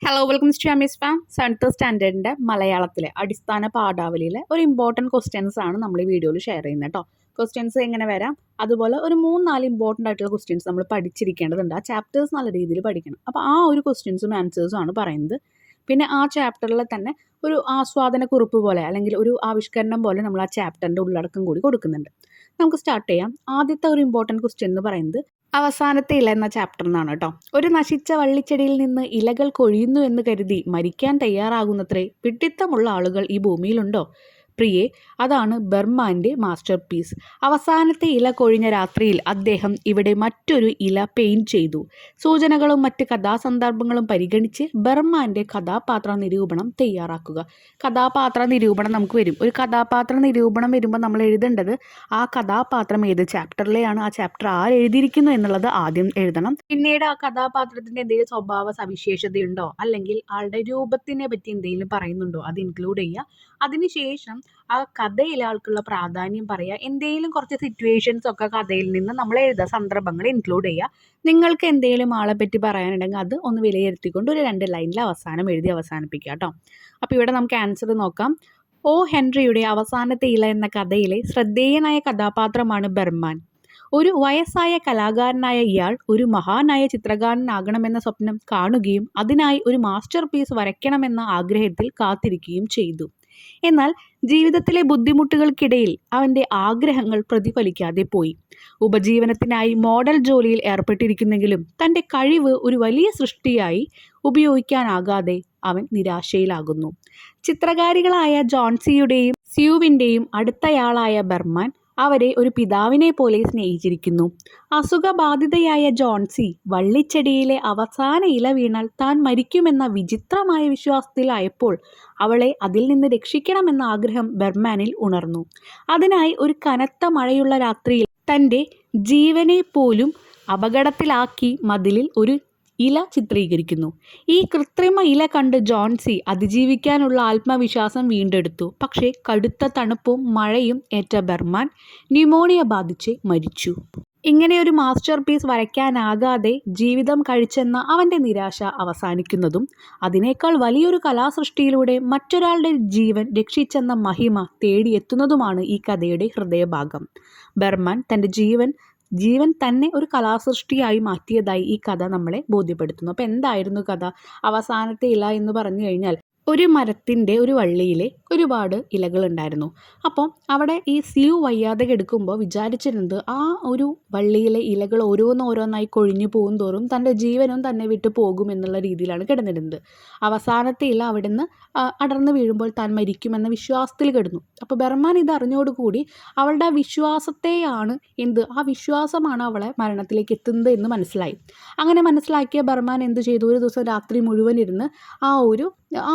Hello welcome to അമീസ് ഫാം. 7th സ്റ്റാൻഡേർഡിൻ്റെ മലയാളത്തിലെ അടിസ്ഥാന പാഠാവലിയിലെ ഒരു ഇമ്പോർട്ടൻറ്റ് ക്വസ്റ്റ്യൻസ് ആണ് നമ്മൾ ഈ വീഡിയോയിൽ ഷെയർ ചെയ്യുന്നത് കേട്ടോ. ക്വസ്റ്റ്യൻസ് എങ്ങനെ വരാം, അതുപോലെ ഒരു 3-4 ഇമ്പോർട്ടൻ്റ് ആയിട്ടുള്ള ക്വസ്റ്റ്യൻസ് നമ്മൾ പഠിച്ചിരിക്കേണ്ടതുണ്ട്. ആ ചാപ്റ്റേഴ്സ് നല്ല രീതിയിൽ പഠിക്കണം. അപ്പോൾ ആ ഒരു ക്വസ്റ്റ്യൻസും ആൻസേഴ്സും ആണ് പറയുന്നത്. പിന്നെ ആ ചാപ്റ്ററിൽ തന്നെ ഒരു ആസ്വാദന കുറിപ്പ് പോലെ അല്ലെങ്കിൽ ഒരു ആവിഷ്കരണം പോലെ നമ്മൾ ആ ചാപ്റ്ററിൻ്റെ ഉള്ളടക്കം കൂടി കൊടുക്കുന്നുണ്ട്. നമുക്ക് സ്റ്റാർട്ട് ചെയ്യാം. ആദ്യത്തെ ഒരു ഇമ്പോർട്ടൻറ്റ് ക്വസ്റ്റ്യൻ എന്ന് പറയുന്നത് അവസാനത്തെ ഇല എന്ന ചാപ്റ്റർ നിന്നാണ് കേട്ടോ. ഒരു നശിച്ച വള്ളിച്ചെടിയിൽ നിന്ന് ഇലകൾ കൊഴിയുന്നു എന്ന് കരുതി മരിക്കാൻ തയ്യാറാകുന്നത്രേ വിഡ്ഢിത്തമുള്ള ആളുകൾ ഈ ഭൂമിയിലുണ്ടോ? പ്രിയേ, അതാണ് ബർമാൻ്റെ മാസ്റ്റർ പീസ്. അവസാനത്തെ ഇല കൊഴിഞ്ഞ രാത്രിയിൽ അദ്ദേഹം ഇവിടെ മറ്റൊരു ഇല പെയിൻറ് ചെയ്തു. സൂചനകളും മറ്റ് കഥാസന്ദർഭങ്ങളും പരിഗണിച്ച് ബർമാൻ്റെ കഥാപാത്ര നിരൂപണം തയ്യാറാക്കുക. കഥാപാത്ര നിരൂപണം നമുക്ക് വരും. ഒരു കഥാപാത്ര നിരൂപണം വരുമ്പോൾ നമ്മൾ എഴുതേണ്ടത് ആ കഥാപാത്രം ഏത് ചാപ്റ്ററിലെയാണ്, ആ ചാപ്റ്റർ ആരെഴുതിയിരിക്കുന്നു എന്നുള്ളത് ആദ്യം എഴുതണം. പിന്നീട് ആ കഥാപാത്രത്തിൻ്റെ എന്തെങ്കിലും സ്വഭാവ സവിശേഷതയുണ്ടോ അല്ലെങ്കിൽ ആളുടെ രൂപത്തിനെ പറ്റി എന്തെങ്കിലും പറയുന്നുണ്ടോ അത് ഇൻക്ലൂഡ് ചെയ്യുക. അതിനുശേഷം ആ കഥയിലെ ആൾക്കുള്ള പ്രാധാന്യം പറയുക. എന്തെങ്കിലും കുറച്ച് സിറ്റുവേഷൻസ് ഒക്കെ കഥയിൽ നിന്ന് നമ്മൾ എഴുതുക, സന്ദർഭങ്ങൾ ഇൻക്ലൂഡ് ചെയ്യുക. നിങ്ങൾക്ക് എന്തെങ്കിലും ആളെ പറ്റി പറയാനുണ്ടെങ്കിൽ അത് ഒന്ന് വിലയിരുത്തിക്കൊണ്ട് ഒരു 2 ലൈനിൽ അവസാനം എഴുതി അവസാനിപ്പിക്കുക കേട്ടോ. അപ്പോൾ ഇവിടെ നമുക്ക് ആൻസർ നോക്കാം. ഒ ഹെൻറിയുടെ അവസാനത്തെ ഇല എന്ന കഥയിലെ ശ്രദ്ധേയനായ കഥാപാത്രമാണ് ബർമാൻ. ഒരു വയസ്സായ കലാകാരനായ ഇയാൾ ഒരു മഹാനായ ചിത്രകാരനാകണമെന്ന സ്വപ്നം കാണുകയും അതിനായി ഒരു മാസ്റ്റർ പീസ് വരയ്ക്കണമെന്ന ആഗ്രഹത്തിൽ കാത്തിരിക്കുകയും ചെയ്തു. എന്നാൽ ജീവിതത്തിലെ ബുദ്ധിമുട്ടുകൾക്കിടയിൽ അവൻ്റെ ആഗ്രഹങ്ങൾ പ്രതിഫലിക്കാതെ പോയി. ഉപജീവനത്തിനായി മോഡൽ ജോലിയിൽ ഏർപ്പെട്ടിരിക്കുന്നെങ്കിലും തൻ്റെ കഴിവ് ഒരു വലിയ സൃഷ്ടിയായി ഉപയോഗിക്കാനാകാതെ അവൻ നിരാശയിലാകുന്നു. ചിത്രകാരികളായ ജോൺസിയുടെയും സ്യൂവിൻ്റെയും അടുത്തയാളായ ബർമാൻ അവരെ ഒരു പിതാവിനെ പോലെ സ്നേഹിച്ചിരിക്കുന്നു. അസുഖബാധിതയായ ജോൺസി വള്ളിച്ചെടിയിലെ അവസാന ഇല വീണാൽ താൻ മരിക്കുമെന്ന വിചിത്രമായ വിശ്വാസത്തിലായപ്പോൾ അവളെ അതിൽ നിന്ന് രക്ഷിക്കണമെന്ന ആഗ്രഹം ബർമാനിൽ ഉണർന്നു. അതിനായി ഒരു കനത്ത മഴയുള്ള രാത്രിയിൽ തൻ്റെ ജീവനെ പോലും അപകടത്തിലാക്കി മതിലിൽ ഒരു ഇല ചിത്രീകരിക്കുന്നു. ഈ കൃത്രിമ ഇല കണ്ട് ജോൺസി അതിജീവിക്കാനുള്ള ആത്മവിശ്വാസം വീണ്ടെടുത്തു. പക്ഷേ കടുത്ത തണുപ്പും മഴയും ഏറ്റ ബർമാൻ ന്യൂമോണിയ ബാധിച്ച് മരിച്ചു. ഇങ്ങനെ ഒരു മാസ്റ്റർ പീസ് വരയ്ക്കാനാകാതെ ജീവിതം കഴിച്ചെന്ന അവൻ്റെ നിരാശ അവസാനിക്കുന്നതും അതിനേക്കാൾ വലിയൊരു കലാസൃഷ്ടിയിലൂടെ മറ്റൊരാളുടെ ജീവൻ രക്ഷിച്ചെന്ന മഹിമ തേടിയെത്തുന്നതുമാണ് ഈ കഥയുടെ ഹൃദയഭാഗം. ബർമാൻ തൻ്റെ ജീവൻ തന്നെ ഒരു കലാസൃഷ്ടിയായി മാറ്റിയതായി ഈ കഥ നമ്മളെ ബോധ്യപ്പെടുത്തുന്നു. അപ്പോൾ എന്തായിരുന്നു കഥ? അവസാനത്തെ ഇല എന്ന് പറഞ്ഞു കഴിഞ്ഞാൽ ഒരു മരത്തിൻ്റെ ഒരു വള്ളിയിൽ ഒരുപാട് ഇലകൾ ഉണ്ടായിരുന്നു. അപ്പോൾ അവിടെ ഈ സ്യൂ വയ്യാതെ കിടക്കുമ്പോൾ വിചാരിച്ചിരുന്നത് ആ ഒരു വള്ളിയിലെ ഇലകൾ ഓരോന്നോരോന്നായി കൊഴിഞ്ഞു പോകും തോറും തൻ്റെ ജീവനും തന്നെ വിട്ടു പോകും എന്നുള്ള രീതിയിലാണ് കിടന്നിരുന്നത്. അവസാനത്തെ ഇല അവിടെ നിന്ന് അടർന്നു വീഴുമ്പോൾ താൻ മരിക്കുമെന്ന വിശ്വാസത്തിൽ കിടന്നു. അപ്പോൾ ബർമാൻ ഇത് അറിഞ്ഞോടുകൂടി അവളുടെ ആ വിശ്വാസത്തെയാണ് ആ വിശ്വാസമാണ് അവളെ മരണത്തിലേക്ക് എത്തുന്നത് എന്ന് മനസ്സിലായി. അങ്ങനെ മനസ്സിലാക്കിയ ബർമാൻ എന്ത് ചെയ്തു? ഒരു ദിവസം രാത്രി മുഴുവൻ ഇരുന്ന് ആ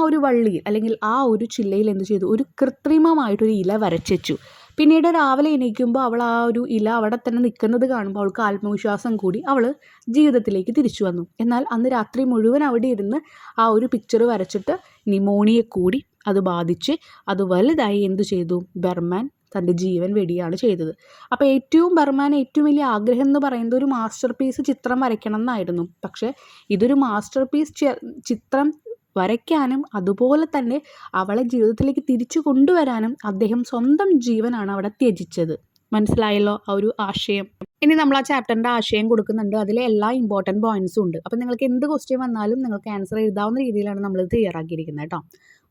ഒരു വള്ളിയിൽ അല്ലെങ്കിൽ ആ ഒരു ചില്ലയിൽ എന്ത് ചെയ്തു? ഒരു കൃത്രിമമായിട്ടൊരു ഇല വരച്ചു. പിന്നീട് രാവിലെ എണീക്കുമ്പോൾ അവൾ ആ ഒരു ഇല അവിടെ തന്നെ നിൽക്കുന്നത് കാണുമ്പോൾ അവൾക്ക് ആത്മവിശ്വാസം കൂടി അവൾ ജീവിതത്തിലേക്ക് തിരിച്ചു വന്നു. എന്നാൽ അന്ന് രാത്രി മുഴുവൻ അവിടെ ഇരുന്ന് ആ ഒരു പിക്ചർ വരച്ചിട്ട് ന്യൂമോണിയ കൂടി അത് ബാധിച്ച് അത് വലുതായി എന്തു ചെയ്തു? ബർമാൻ തൻ്റെ ജീവൻ വെടിയാണ് ചെയ്തത്. അപ്പോൾ ബർമാൻ ഏറ്റവും വലിയ ആഗ്രഹം എന്ന് പറയുന്നത് ഒരു മാസ്റ്റർ പീസ് ചിത്രം വരയ്ക്കണം എന്നായിരുന്നു. പക്ഷേ ഇതൊരു മാസ്റ്റർ പീസ് ചിത്രം വരയ്ക്കാനും അതുപോലെ തന്നെ അവളെ ജീവിതത്തിലേക്ക് തിരിച്ചു കൊണ്ടുവരാനും അദ്ദേഹം സ്വന്തം ജീവനാണ് അവിടെ ത്യജിച്ചത്. മനസ്സിലായല്ലോ ആ ഒരു ആശയം? ഇനി നമ്മൾ ആ ചാപ്റ്ററിൻ്റെ ആശയം കൊടുക്കുന്നുണ്ട്. അതിലെ എല്ലാ ഇമ്പോർട്ടൻറ്റ് പോയിൻറ്സും ഉണ്ട്. അപ്പോൾ നിങ്ങൾക്ക് എന്ത് ക്വസ്റ്റ്യൻ വന്നാലും നിങ്ങൾക്ക് ആൻസർ എഴുതാവുന്ന രീതിയിലാണ് നമ്മളിത് തയ്യാറാക്കിയിരിക്കുന്നത് കേട്ടോ.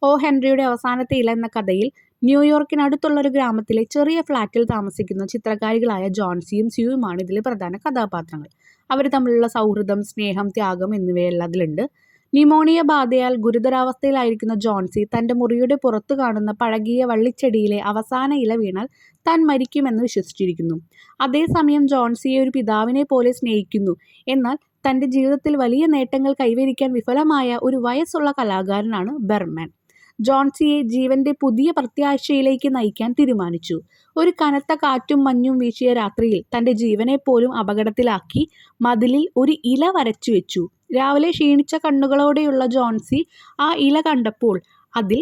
ഒ ഹെൻറിയുടെ അവസാനത്തെ ഇല എന്ന കഥയിൽ ന്യൂയോർക്കിനടുത്തുള്ളൊരു ഗ്രാമത്തിലെ ചെറിയ ഫ്ലാറ്റിൽ താമസിക്കുന്ന ചിത്രകാരികളായ ജോൺസിയും സ്യൂവുമാണ് ഇതിലെ പ്രധാന കഥാപാത്രങ്ങൾ. അവർ തമ്മിലുള്ള സൗഹൃദം, സ്നേഹം, ത്യാഗം എന്നിവയെല്ലാം അതിലുണ്ട്. ന്യൂമോണിയ ബാധയാൽ ഗുരുതരാവസ്ഥയിലായിരിക്കുന്ന ജോൺസി തൻ്റെ മുറിയുടെ പുറത്തു കാണുന്ന പഴകിയ വള്ളിച്ചെടിയിലെ അവസാന ഇല വീണാൽ താൻ മരിക്കുമെന്ന് വിശ്വസിച്ചിരിക്കുന്നു. അതേസമയം ജോൺസിയെ ഒരു പിതാവിനെ പോലെ സ്നേഹിക്കുന്നു. എന്നാൽ തൻ്റെ ജീവിതത്തിൽ വലിയ നേട്ടങ്ങൾ കൈവരിക്കാൻ വിഫലമായ ഒരു വയസ്സുള്ള കലാകാരനാണ് ബർമാൻ. ജോൺസിയെ ജീവന്റെ പുതിയ പ്രത്യാശയിലേക്ക് നയിക്കാൻ തീരുമാനിച്ചു. ഒരു കനത്ത കാറ്റും മഞ്ഞും വീശിയ രാത്രിയിൽ തൻ്റെ ജീവനെ പോലും അപകടത്തിലാക്കി മതിലിൽ ഒരു ഇല വരച്ചു വെച്ചു. രാവിലെ ക്ഷീണിച്ച കണ്ണുകളോടെയുള്ള ജോൺസി ആ ഇല കണ്ടപ്പോൾ അതിൽ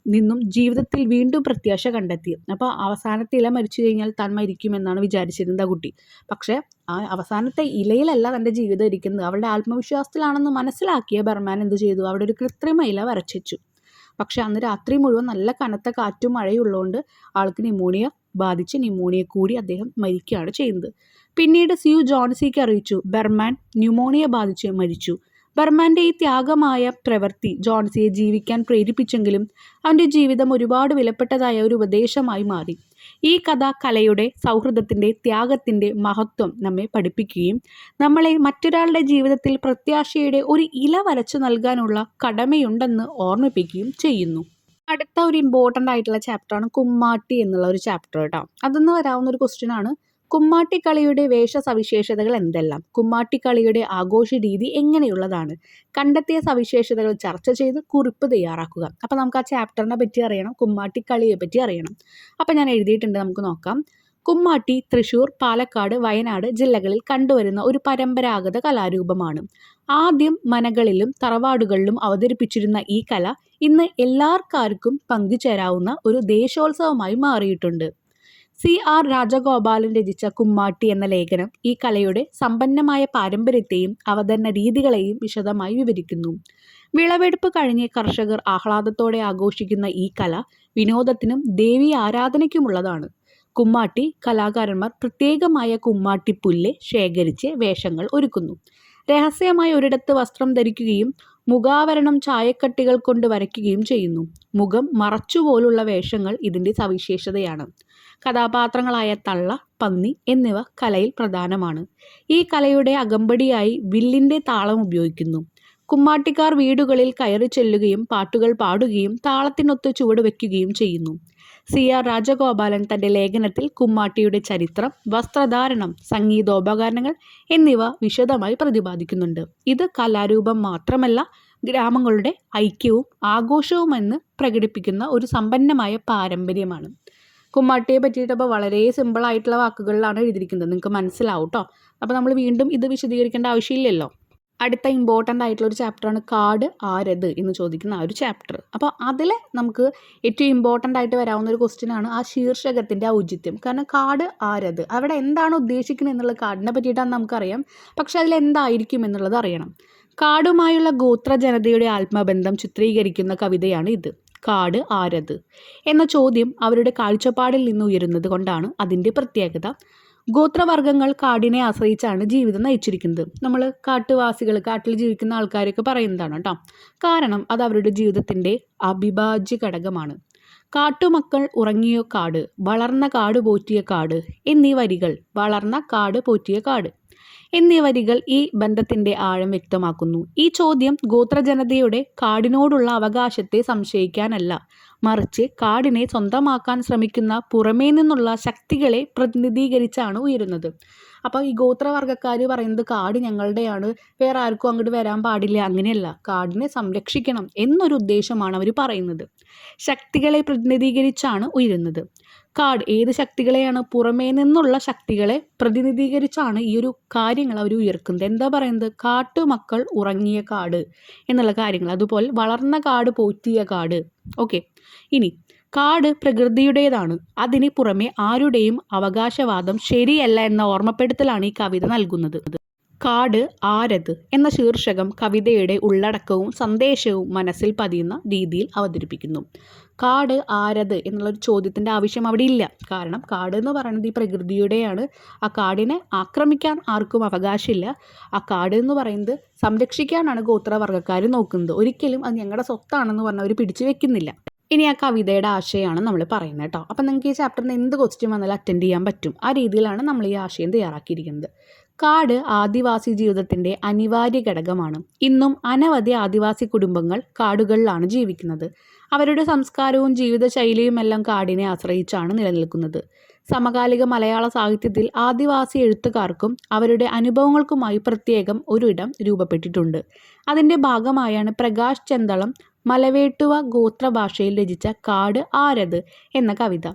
നിന്നും ജീവിതത്തിൽ വീണ്ടും പ്രത്യാശ കണ്ടെത്തി. അപ്പോൾ അവസാനത്തെ ഇല മരിച്ചു കഴിഞ്ഞാൽ താൻ മരിക്കുമെന്നാണ് വിചാരിച്ചിരുന്നത് ആ കുട്ടി. പക്ഷേ ആ അവസാനത്തെ ഇലയിലല്ല തൻ്റെ ജീവിതം ഇരിക്കുന്നത്, അവളുടെ ആത്മവിശ്വാസത്തിലാണെന്ന് മനസ്സിലാക്കിയ ബർമാൻ എന്ത് ചെയ്തു, അവിടെ ഒരു കൃത്രിമ ഇല വരച്ചു. പക്ഷെ അന്ന് രാത്രി മുഴുവൻ നല്ല കനത്ത കാറ്റും മഴയും ഉള്ളതുകൊണ്ട് ആൾക്ക് ന്യൂമോണിയ ബാധിച്ച് ന്യൂമോണിയ കൂടി അദ്ദേഹം മരിക്കുകയാണ് ചെയ്യുന്നത്. പിന്നീട് സിയു ജോൺസിക്ക് അറിയിച്ചു ബർമാൻ ന്യൂമോണിയ ബാധിച്ച് മരിച്ചു. ബർമാൻ്റെ ഈ ത്യാഗമായ പ്രവൃത്തി ജോൺസിയെ ജീവിക്കാൻ പ്രേരിപ്പിച്ചെങ്കിലും അവൻ്റെ ജീവിതം ഒരുപാട് വിലപ്പെട്ടതായ ഒരു ഉപദേശമായി മാറി. ഈ കഥ കലയുടെ, സൗഹൃദത്തിൻ്റെ, ത്യാഗത്തിൻ്റെ മഹത്വം നമ്മെ പഠിപ്പിക്കുകയും നമ്മളെ മറ്റൊരാളുടെ ജീവിതത്തിൽ പ്രത്യാശയുടെ ഒരു ഇല വരച്ചു നൽകാനുള്ള കടമയുണ്ടെന്ന് ഓർമ്മിപ്പിക്കുകയും ചെയ്യുന്നു. അടുത്ത ഒരു ഇമ്പോർട്ടൻ്റ് ആയിട്ടുള്ള ചാപ്റ്ററാണ് കുമ്മാട്ടി എന്നുള്ള ഒരു ചാപ്റ്റർ കേട്ടോ. അതെന്ന് വരാവുന്ന ഒരു ക്വസ്റ്റ്യൻ ആണ്. കുമ്മാട്ടിക്കളിയുടെ വേഷസവിശേഷതകൾ എന്തെല്ലാം? കുമ്മാട്ടിക്കളിയുടെ ആഘോഷ രീതി എങ്ങനെയുള്ളതാണ്? കണ്ടെത്തിയ സവിശേഷതകൾ ചർച്ച ചെയ്ത് കുറിപ്പ് തയ്യാറാക്കുക. അപ്പോൾ നമുക്ക് ആ ചാപ്റ്ററിനെ പറ്റി അറിയണം, കുമ്മാട്ടിക്കളിയെ പറ്റി അറിയണം. അപ്പോൾ ഞാൻ എഴുതിയിട്ടുണ്ട്, നമുക്ക് നോക്കാം. കുമ്മാട്ടി തൃശ്ശൂർ, പാലക്കാട്, വയനാട് ജില്ലകളിൽ കണ്ടുവരുന്ന ഒരു പരമ്പരാഗത കലാരൂപമാണ്. ആദ്യം മനകളിലും തറവാടുകളിലും അവതരിപ്പിച്ചിരുന്ന ഈ കല ഇന്ന് എല്ലാവർക്കും പങ്കുചേരാവുന്ന ഒരു ദേശോത്സവമായി മാറിയിട്ടുണ്ട്. CR രാജഗോപാലൻ രചിച്ച കുമ്മാട്ടി എന്ന ലേഖനം ഈ കലയുടെ സമ്പന്നമായ പാരമ്പര്യത്തെയും അവതരണ രീതികളെയും വിശദമായി വിവരിക്കുന്നു. വിളവെടുപ്പ് കഴിഞ്ഞ് കർഷകർ ആഹ്ലാദത്തോടെ ആഘോഷിക്കുന്ന ഈ കല വിനോദത്തിനും ദേവീ ആരാധനയ്ക്കുമുള്ളതാണ്. കുമ്മാട്ടി കലാകാരന്മാർ പ്രത്യേകമായ കുമ്മാട്ടിപ്പുല്ല് ശേഖരിച്ച് വേഷങ്ങൾ ഒരുക്കുന്നു. രഹസ്യമായി ഒരിടത്ത് വസ്ത്രം ധരിക്കുകയും മുഖാവരണം ചായക്കട്ടികൾ കൊണ്ട് വരയ്ക്കുകയും ചെയ്യുന്നു. മുഖം മറച്ചുപോലുള്ള വേഷങ്ങൾ ഇതിൻ്റെ സവിശേഷതയാണ്. കഥാപാത്രങ്ങളായ തള്ള, പന്നി എന്നിവ കലയിൽ പ്രധാനമാണ്. ഈ കലയുടെ അകമ്പടിയായി വില്ലിൻ്റെ താളം ഉപയോഗിക്കുന്നു. കുമ്മാട്ടിക്കാർ വീടുകളിൽ കയറി ചെല്ലുകയും പാട്ടുകൾ പാടുകയും താളത്തിനൊത്ത് ചുവട് വയ്ക്കുകയും ചെയ്യുന്നു. CR രാജഗോപാലൻ തൻ്റെ ലേഖനത്തിൽ കുമ്മാട്ടിയുടെ ചരിത്രം, വസ്ത്രധാരണം, സംഗീതോപകരണങ്ങൾ എന്നിവ വിശദമായി പ്രതിപാദിക്കുന്നുണ്ട്. ഇത് കലാരൂപം മാത്രമല്ല, ഗ്രാമങ്ങളുടെ ഐക്യവും ആഘോഷവുമെന്ന് പ്രകടിപ്പിക്കുന്ന ഒരു സമ്പന്നമായ പാരമ്പര്യമാണ്. കുമ്മാട്ടിയെ പറ്റിയിട്ട് അപ്പോൾ വളരെ സിമ്പിളായിട്ടുള്ള വാക്കുകളിലാണ് എഴുതിയിരിക്കുന്നത്, നിങ്ങൾക്ക് മനസ്സിലാവും കേട്ടോ. അപ്പോൾ നമ്മൾ വീണ്ടും ഇത് വിശദീകരിക്കേണ്ട ആവശ്യമില്ലല്ലോ. അടുത്ത ഇമ്പോർട്ടൻ്റ് ആയിട്ടുള്ള ഒരു ചാപ്റ്ററാണ് കാട് ആരത് എന്ന് ചോദിക്കുന്ന ആ ഒരു ചാപ്റ്റർ. അപ്പോൾ അതിൽ നമുക്ക് ഏറ്റവും ഇമ്പോർട്ടൻ്റ് ആയിട്ട് വരാവുന്ന ഒരു ക്വസ്റ്റ്യൻ ആണ് ആ ശീർഷകത്തിൻ്റെ ഔചിത്യം. കാരണം കാട് ആരത്, അവിടെ എന്താണ് ഉദ്ദേശിക്കുന്നത് എന്നുള്ള കാടിനെ പറ്റിയിട്ടാണ് നമുക്കറിയാം, പക്ഷെ അതിലെന്തായിരിക്കും എന്നുള്ളത് അറിയണം. കാടുമായുള്ള ഗോത്ര ജനതയുടെ ആത്മബന്ധം ചിത്രീകരിക്കുന്ന കവിതയാണ് ഇത്. കാട് ആരത് എന്ന ചോദ്യം അവരുടെ കാഴ്ചപ്പാടിൽ നിന്ന് ഉയരുന്നത് കൊണ്ടാണ് അതിൻ്റെ പ്രത്യേകത. ഗോത്രവർഗ്ഗങ്ങൾ കാടിനെ ആശ്രയിച്ചാണ് ജീവിതം നയിച്ചിരിക്കുന്നത്. നമ്മൾ കാട്ടുവാസികൾ, കാട്ടിൽ ജീവിക്കുന്ന ആൾക്കാരൊക്കെ പറയുന്നതാണ് കേട്ടോ. കാരണം അത് അവരുടെ ജീവിതത്തിൻ്റെ അവിഭാജ്യ ഘടകമാണ്. കാട്ടുമക്കൾ ഉറങ്ങിയ കാട്, വളർന്ന കാട് പോറ്റിയ കാട് എന്നീ വരികൾ, വളർന്ന കാട് പോറ്റിയ കാട് എന്നീ വരികൾ ഈ ബന്ധത്തിൻ്റെ ആഴം വ്യക്തമാക്കുന്നു. ഈ ചോദ്യം ഗോത്രജനതയുടെ കാടിനോടുള്ള അവകാശത്തെ സംശയിക്കാനല്ല, മറിച്ച് കാടിനെ സ്വന്തമാക്കാൻ ശ്രമിക്കുന്ന പുറമേ നിന്നുള്ള ശക്തികളെ പ്രതിനിധീകരിച്ചാണ് ഉയരുന്നത്. അപ്പോൾ ഈ ഗോത്രവർഗ്ഗക്കാർ പറയുന്നത് കാട് ഞങ്ങളുടെയാണ്, വേറെ ആർക്കും അങ്ങോട്ട് വരാൻ പാടില്ല, അങ്ങനെയല്ല, കാടിനെ സംരക്ഷിക്കണം എന്നൊരു ഉദ്ദേശമാണ് അവർ പറയുന്നത്. ശക്തികളെ പ്രതിനിധീകരിച്ചാണ് ഉയരുന്നത്. കാട് ഏത് ശക്തികളെയാണ്? പുറമേ നിന്നുള്ള ശക്തികളെ പ്രതിനിധീകരിച്ചാണ് ഈ ഒരു കാര്യങ്ങൾ അവർ ഉയർക്കുന്നത്. എന്താ പറയുന്നത്? കാട്ടുമക്കൾ ഉറങ്ങിയ കാട് എന്നുള്ള കാര്യങ്ങൾ, അതുപോലെ വളർന്ന കാട് പോറ്റിയ കാട്. ഓക്കെ, ഇനി കാട് പ്രകൃതിയുടേതാണ്, അതിന് പുറമെ ആരുടെയും അവകാശവാദം ശരിയല്ല എന്ന ഓർമ്മപ്പെടുത്തലാണ് ഈ കവിത നൽകുന്നത്. കാട് ആരത് എന്ന ശീർഷകം കവിതയുടെ ഉള്ളടക്കവും സന്ദേശവും മനസ്സിൽ പതിയുന്ന രീതിയിൽ അവതരിപ്പിക്കുന്നു. കാട് ആരത് എന്നുള്ളൊരു ചോദ്യത്തിൻ്റെ ആവശ്യം അവിടെ ഇല്ല. കാരണം കാട് എന്ന് പറയുന്നത് ഈ പ്രകൃതിയുടെയാണ്. ആ കാടിനെ ആക്രമിക്കാൻ ആർക്കും അവകാശമില്ല. ആ കാട് എന്ന് പറയുന്നത് സംരക്ഷിക്കാനാണ് ഗോത്രവർഗ്ഗക്കാർ നോക്കുന്നത്. ഒരിക്കലും അത് ഞങ്ങളുടെ സ്വത്താണെന്ന് പറഞ്ഞ് അവർ പിടിച്ചു വെക്കുന്നില്ല. ഇനി ആ കവിതയുടെ ആശയമാണ് നമ്മൾ പറയുന്നത് കേട്ടോ. അപ്പം നിങ്ങൾക്ക് ഈ ചാപ്റ്ററിന് എന്ത് ക്വസ്റ്റ്യൻ വന്നാലും അറ്റൻഡ് ചെയ്യാൻ പറ്റും. ആ രീതിയിലാണ് നമ്മൾ ഈ ആശയം തയ്യാറാക്കിയിരിക്കുന്നത്. കാട് ആദിവാസി ജീവിതത്തിൻ്റെ അനിവാര്യ ഘടകമാണ്. ഇന്നും അനവധി ആദിവാസി കുടുംബങ്ങൾ കാടുകളിലാണ് ജീവിക്കുന്നത്. അവരുടെ സംസ്കാരവും ജീവിതശൈലിയുമെല്ലാം കാടിനെ ആശ്രയിച്ചാണ് നിലനിൽക്കുന്നത്. സമകാലിക മലയാള സാഹിത്യത്തിൽ ആദിവാസി എഴുത്തുകാർക്കും അവരുടെ അനുഭവങ്ങൾക്കുമായി പ്രത്യേകം ഒരു ഇടം രൂപപ്പെട്ടിട്ടുണ്ട്. അതിൻ്റെ ഭാഗമായാണ് പ്രകാശ് ചെന്തളം മലവേട്ടുവ ഗോത്രഭാഷയിൽ രചിച്ച കാട് ആരത് എന്ന കവിത.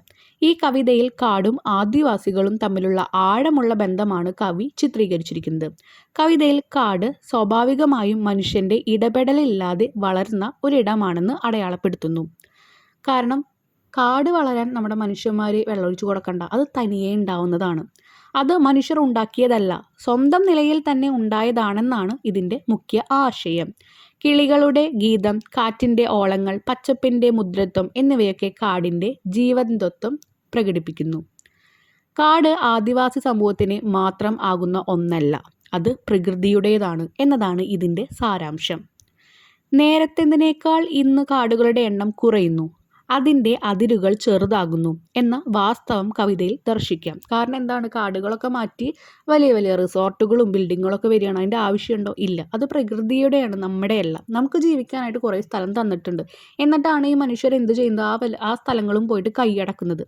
ഈ കവിതയിൽ കാടും ആദിവാസികളും തമ്മിലുള്ള ആഴമുള്ള ബന്ധമാണ് കവി ചിത്രീകരിച്ചിരിക്കുന്നത്. കവിതയിൽ കാട് സ്വാഭാവികമായും മനുഷ്യൻ്റെ ഇടപെടലില്ലാതെ വളർന്ന ഒരിടമാണെന്ന് അടയാളപ്പെടുത്തുന്നു. കാരണം കാട് വളരാൻ നമ്മുടെ മനുഷ്യന്മാർ വെള്ളമൊഴിച്ച് കൊടുക്കണ്ട, അത് തനിയെ ഉണ്ടാവുന്നതാണ്. അത് മനുഷ്യർ ഉണ്ടാക്കിയതല്ല, സ്വന്തം നിലയിൽ തന്നെ ഉണ്ടായതാണെന്നാണ് ഇതിൻ്റെ മുഖ്യ ആശയം. കിളികളുടെ ഗീതം, കാറ്റിൻ്റെ ഓളങ്ങൾ, പച്ചപ്പിൻ്റെ മുദ്രത്വം എന്നിവയൊക്കെ കാടിൻ്റെ ജീവന്തത്വം പ്രകടിപ്പിക്കുന്നു. കാട് ആദിവാസി സമൂഹത്തിന് മാത്രം ആകുന്ന ഒന്നല്ല, അത് പ്രകൃതിയുടേതാണ് എന്നതാണ് ഇതിൻ്റെ സാരാംശം. നേരത്തേതിനേക്കാൾ ഇന്ന് കാടുകളുടെ എണ്ണം കുറയുന്നു, അതിൻ്റെ അതിരുകൾ ചെറുതാകുന്നു എന്ന വാസ്തവം കവിതയിൽ ദർശിക്കാം. കാരണം എന്താണ്, കാടുകളൊക്കെ മാറ്റി വലിയ വലിയ റിസോർട്ടുകളും ബിൽഡിങ്ങുകളൊക്കെ വരികയാണ്. അതിൻ്റെ ആവശ്യമുണ്ടോ? ഇല്ല. അത് പ്രകൃതിയുടെയാണ്, നമ്മുടെയല്ല. നമുക്ക് ജീവിക്കാനായിട്ട് കുറേ സ്ഥലം തന്നിട്ടുണ്ട്. എന്നിട്ടാണ് ഈ മനുഷ്യർ എന്ത് ചെയ്യുന്നത്? ആ സ്ഥലങ്ങളും പോയിട്ട് കൈയടക്കുന്നത്.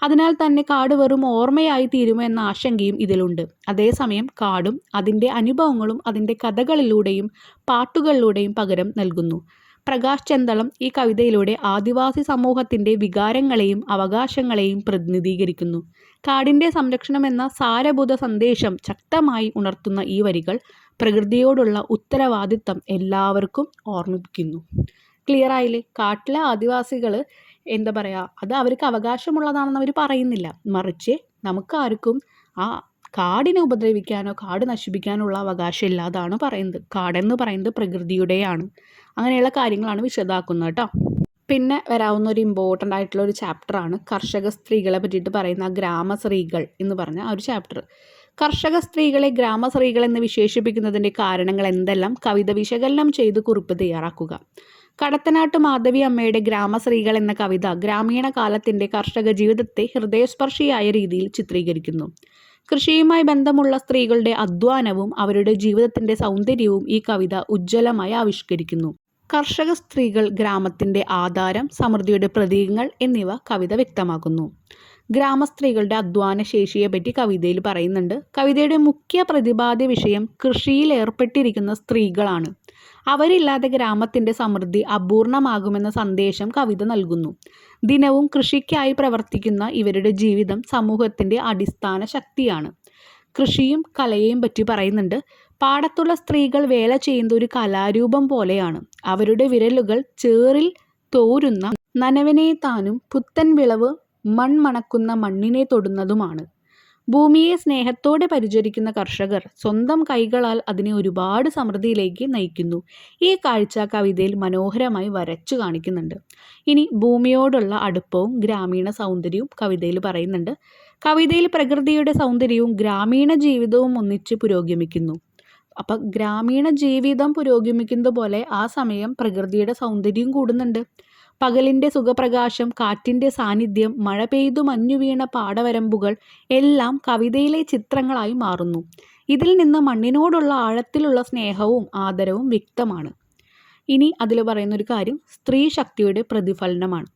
അതിനാൽ തന്നെ കാട് വെറും ഓർമ്മയായി തീരുമോ എന്ന ആശങ്കയും ഇതിലുണ്ട്. അതേസമയം കാടും അതിൻ്റെ അനുഭവങ്ങളും അതിൻ്റെ കഥകളിലൂടെയും പാട്ടുകളിലൂടെയും പകരം നൽകുന്നു. പ്രകാശ് ചെന്തളം ഈ കവിതയിലൂടെ ആദിവാസി സമൂഹത്തിൻ്റെ വികാരങ്ങളെയും അവകാശങ്ങളെയും പ്രതിനിധീകരിക്കുന്നു. കാടിൻ്റെ സംരക്ഷണം എന്ന സാരഭൂത സന്ദേശം ശക്തമായി ഉണർത്തുന്ന ഈ വരികൾ പ്രകൃതിയോടുള്ള ഉത്തരവാദിത്തം എല്ലാവർക്കും ഓർമ്മിപ്പിക്കുന്നു. ക്ലിയർ ആയില്ലേ? കാട്ടിലെ ആദിവാസികൾ എന്താ പറയുക, അത് അവർക്ക് അവകാശമുള്ളതാണെന്ന് അവർ പറയുന്നില്ല. മറിച്ച് നമുക്കാർക്കും ആ കാടിനെ ഉപദ്രവിക്കാനോ കാട് നശിപ്പിക്കാനുള്ള അവകാശമില്ല, അതാണ് പറയുന്നത്. കാടെന്ന് പറയുന്നത് പ്രകൃതിയുടെയാണ്. അങ്ങനെയുള്ള കാര്യങ്ങളാണ് വിശദമാക്കുന്നത് കേട്ടോ. പിന്നെ വരാവുന്ന ഒരു ഇമ്പോർട്ടൻ്റ് ആയിട്ടുള്ള ഒരു ചാപ്റ്ററാണ് കർഷക സ്ത്രീകളെ പറ്റിയിട്ട് പറയുന്ന ഗ്രാമസ്ത്രീകൾ എന്ന് പറഞ്ഞ ആ ഒരു ചാപ്റ്റർ. കർഷക സ്ത്രീകളെ ഗ്രാമസ്ത്രീകൾ എന്ന് വിശേഷിപ്പിക്കുന്നതിൻ്റെ കാരണങ്ങൾ എന്തെല്ലാം കവിത വിശകലനം ചെയ്ത് കുറിപ്പ് തയ്യാറാക്കുക. കടത്തനാട്ട് മാധവി അമ്മയുടെ ഗ്രാമസ്ത്രീകൾ എന്ന കവിത ഗ്രാമീണ കാലത്തിൻ്റെ കർഷക ജീവിതത്തെ ഹൃദയസ്പർശിയായ രീതിയിൽ ചിത്രീകരിക്കുന്നു. കൃഷിയുമായി ബന്ധമുള്ള സ്ത്രീകളുടെ അധ്വാനവും അവരുടെ ജീവിതത്തിൻ്റെ സൗന്ദര്യവും ഈ കവിത ഉജ്ജ്വലമായി ആവിഷ്കരിക്കുന്നു. കർഷക സ്ത്രീകൾ ഗ്രാമത്തിൻ്റെ ആധാരം, സമൃദ്ധിയുടെ പ്രതീകങ്ങൾ എന്നിവ കവിത വ്യക്തമാക്കുന്നു. ഗ്രാമസ്ത്രീകളുടെ അധ്വാന ശേഷിയെപ്പറ്റി കവിതയിൽ പറയുന്നുണ്ട്. കവിതയുടെ മുഖ്യ പ്രതിപാദ്യ വിഷയം കൃഷിയിൽ ഏർപ്പെട്ടിരിക്കുന്ന സ്ത്രീകളാണ്. അവരില്ലാതെ ഗ്രാമത്തിൻ്റെ സമൃദ്ധി അപൂർണമാകുമെന്ന സന്ദേശം കവിത നൽകുന്നു. ദിനവും കൃഷിക്കായി പ്രവർത്തിക്കുന്ന ഇവരുടെ ജീവിതം സമൂഹത്തിൻ്റെ അടിസ്ഥാന ശക്തിയാണ്. കൃഷിയും കലയെയും പറ്റി പറയുന്നുണ്ട്. പാടത്തുള്ള സ്ത്രീകൾ വേല ചെയ്യുന്ന ഒരു കലാരൂപം പോലെയാണ്. അവരുടെ വിരലുകൾ ചേറിൽ തോരുന്ന നനവിനെ താനും പുത്തൻ വിളവ് മൺമണക്കുന്ന മണ്ണിനെ തൊടുന്നതുമാണ്. ഭൂമിയെ സ്നേഹത്തോടെ പരിചരിക്കുന്ന കർഷകർ സ്വന്തം കൈകളാൽ അതിനെ ഒരുപാട് സമൃദ്ധിയിലേക്ക് നയിക്കുന്നു. ഈ കാഴ്ച കവിതയിൽ മനോഹരമായി വരച്ചു കാണിക്കുന്നുണ്ട്. ഇനി ഭൂമിയോടുള്ള അടുപ്പവും ഗ്രാമീണ സൗന്ദര്യവും കവിതയിൽ പറയുന്നുണ്ട്. കവിതയിൽ പ്രകൃതിയുടെ സൗന്ദര്യവും ഗ്രാമീണ ജീവിതവും ഒന്നിച്ച് പുരോഗമിക്കുന്നു. അപ്പം ഗ്രാമീണ ജീവിതം പുരോഗമിക്കുന്നത് പോലെ ആ സമയം പ്രകൃതിയുടെ സൗന്ദര്യം കൂടുന്നുണ്ട്. പകലിൻ്റെ സുഖപ്രകാശം, കാറ്റിൻ്റെ സാന്നിധ്യം, മഴ പെയ്തു മഞ്ഞു വീണ പാടവരമ്പുകൾ എല്ലാം കവിതയിലെ ചിത്രങ്ങളായി മാറുന്നു. ഇതിൽ നിന്ന് മണ്ണിനോടുള്ള ആഴത്തിലുള്ള സ്നേഹവും ആദരവും വ്യക്തമാണ്. ഇനി അതിൽ പറയുന്നൊരു കാര്യം സ്ത്രീ ശക്തിയുടെ പ്രതിഫലനമാണ്.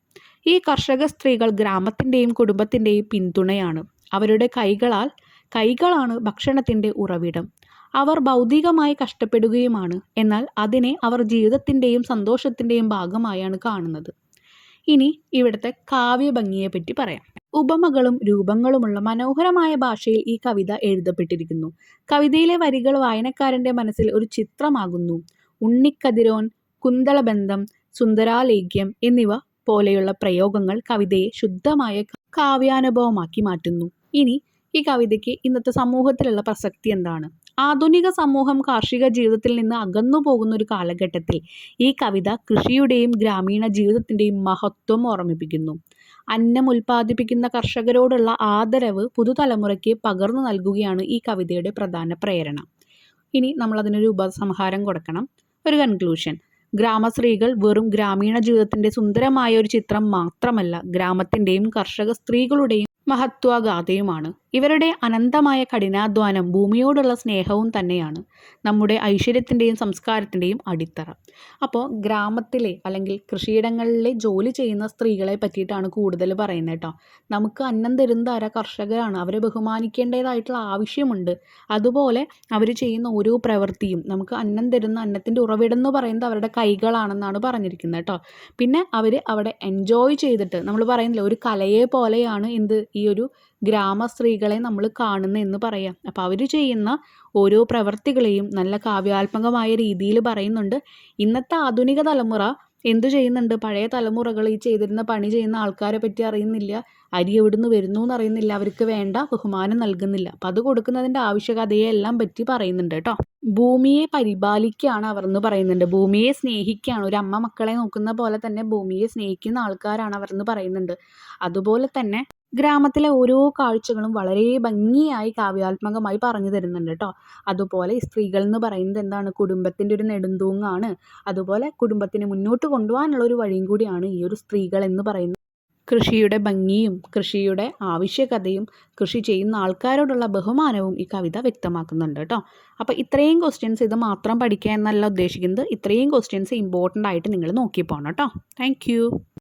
ഈ കർഷക സ്ത്രീകൾ ഗ്രാമത്തിൻ്റെയും കുടുംബത്തിൻ്റെയും പിന്തുണയാണ്. അവരുടെ കൈകളാണ് ഭക്ഷണത്തിൻ്റെ ഉറവിടം. അവർ ഭൗതികമായി കഷ്ടപ്പെടുകയുമാണ്, എന്നാൽ അതിനെ അവർ ജീവിതത്തിൻ്റെയും സന്തോഷത്തിൻ്റെയും ഭാഗമായാണ് കാണുന്നത്. ഇനി ഇവിടുത്തെ കാവ്യഭംഗിയെപ്പറ്റി പറയാം. ഉപമകളും രൂപങ്ങളുമുള്ള മനോഹരമായ ഭാഷയിൽ ഈ കവിത എഴുതപ്പെട്ടിരിക്കുന്നു. കവിതയിലെ വരികൾ വായനക്കാരൻ്റെ മനസ്സിൽ ഒരു ചിത്രമാകുന്നു. ഉണ്ണിക്കതിരോൻ, കുന്തളബന്ധം, സുന്ദരാലേഖ്യം എന്നിവ പോലെയുള്ള പ്രയോഗങ്ങൾ കവിതയെ ശുദ്ധമായ കാവ്യാനുഭവമാക്കി മാറ്റുന്നു. ഇനി ഈ കവിതയ്ക്ക് ഇന്നത്തെ സമൂഹത്തിലുള്ള പ്രസക്തി എന്താണ്? ആധുനിക സമൂഹം കാർഷിക ജീവിതത്തിൽ നിന്ന് അകന്നു പോകുന്ന ഒരു കാലഘട്ടത്തിൽ ഈ കവിത കൃഷിയുടെയും ഗ്രാമീണ ജീവിതത്തിൻ്റെയും മഹത്വം ഓർമ്മിപ്പിക്കുന്നു. അന്നം ഉൽപ്പാദിപ്പിക്കുന്ന കർഷകരോടുള്ള ആദരവ് പുതുതലമുറയ്ക്ക് പകർന്നു നൽകുകയാണ് ഈ കവിതയുടെ പ്രധാന പ്രേരണ. ഇനി നമ്മളതിനൊരു ഉപസംഹാരം കൊടുക്കണം, ഒരു കൺക്ലൂഷൻ. ഗ്രാമസ്ത്രീകൾ വെറും ഗ്രാമീണ ജീവിതത്തിൻ്റെ സുന്ദരമായ ഒരു ചിത്രം മാത്രമല്ല, ഗ്രാമത്തിൻ്റെയും കർഷക സ്ത്രീകളുടെയും മഹത്വാഗാഥയുമാണ്. ഇവരുടെ അനന്തമായ കഠിനാധ്വാനം ഭൂമിയോടുള്ള സ്നേഹവും തന്നെയാണ് നമ്മുടെ ഐശ്വര്യത്തിൻ്റെയും സംസ്കാരത്തിൻ്റെയും അടിത്തറ. അപ്പോൾ ഗ്രാമത്തിലെ അല്ലെങ്കിൽ കൃഷിയിടങ്ങളിലെ ജോലി ചെയ്യുന്ന സ്ത്രീകളെ പറ്റിയിട്ടാണ് കൂടുതൽ പറയുന്നത് കേട്ടോ. നമുക്ക് അന്നം തരുന്ന കർഷകരാണ്, അവരെ ബഹുമാനിക്കേണ്ടതായിട്ടുള്ള ആവശ്യമുണ്ട്. അതുപോലെ അവർ ചെയ്യുന്ന ഓരോ പ്രവൃത്തിയും നമുക്ക് അന്നം തരുന്ന അന്നത്തിൻ്റെ ഉറവിടം എന്ന് പറയുന്നത് അവരുടെ കൈകളാണെന്നാണ് പറഞ്ഞിരിക്കുന്നത് കേട്ടോ. പിന്നെ അവർ അവിടെ എൻജോയ് ചെയ്തിട്ട്, നമ്മൾ പറയുന്നില്ല, ഒരു കലയെ പോലെയാണ് ഈ ഒരു ഗ്രാമസ്ത്രീകളെ നമ്മൾ കാണുന്നത് എന്ന് പറയാം. അപ്പോൾ അവർ ചെയ്യുന്ന ഓരോ പ്രവർത്തികളെയും നല്ല കാവ്യാത്മകമായ രീതിയിൽ പറയുന്നുണ്ട്. ഇന്നത്തെ ആധുനിക തലമുറ എന്തു ചെയ്യുന്നുണ്ട്? പഴയ തലമുറകൾ ഈ ചെയ്തിരുന്ന പണി ചെയ്യുന്ന ആൾക്കാരെ പറ്റി അറിയുന്നില്ല. അരി എവിടുന്ന് വരുന്നു എന്നറിയുന്നില്ല. അവർക്ക് വേണ്ട ബഹുമാനം നൽകുന്നില്ല. അപ്പം അത് കൊടുക്കുന്നതിൻ്റെ ആവശ്യകതയെല്ലാം പറ്റി പറയുന്നുണ്ട് കേട്ടോ. ഭൂമിയെ പരിപാലിക്കുകയാണ് അവർ എന്ന് പറയുന്നുണ്ട്. ഭൂമിയെ സ്നേഹിക്കുകയാണ്. ഒരു അമ്മ മക്കളെ നോക്കുന്ന പോലെ തന്നെ ഭൂമിയെ സ്നേഹിക്കുന്ന ആൾക്കാരാണ് അവർ എന്ന് പറയുന്നുണ്ട്. അതുപോലെ തന്നെ ഗ്രാമത്തിലെ ഓരോ കാഴ്ചകളും വളരെ ഭംഗിയായി കാവ്യാത്മകമായി പറഞ്ഞു തരുന്നുണ്ട് കേട്ടോ. അതുപോലെ ഈ സ്ത്രീകൾ എന്ന് പറയുന്നത് എന്താണ്? കുടുംബത്തിൻ്റെ ഒരു നെടുന്തൂങ്ങാണ്. അതുപോലെ കുടുംബത്തിനെ മുന്നോട്ട് കൊണ്ടുപോകാനുള്ള ഒരു വഴിയും കൂടിയാണ് ഈ ഒരു സ്ത്രീകൾ എന്ന് പറയുന്നത്. കൃഷിയുടെ ഭംഗിയും കൃഷിയുടെ ആവശ്യകതയും കൃഷി ചെയ്യുന്ന ആൾക്കാരോടുള്ള ബഹുമാനവും ഈ കവിത വ്യക്തമാക്കുന്നുണ്ട് കേട്ടോ. അപ്പോൾ ഇത്രയും ക്വസ്റ്റ്യൻസ് ഇത് മാത്രം പഠിക്കുക എന്നല്ല ഉദ്ദേശിക്കുന്നത്. ഇത്രയും ക്വസ്റ്റ്യൻസ് ഇമ്പോർട്ടൻ്റ് ആയിട്ട് നിങ്ങൾ നോക്കി പോകണം കേട്ടോ. താങ്ക്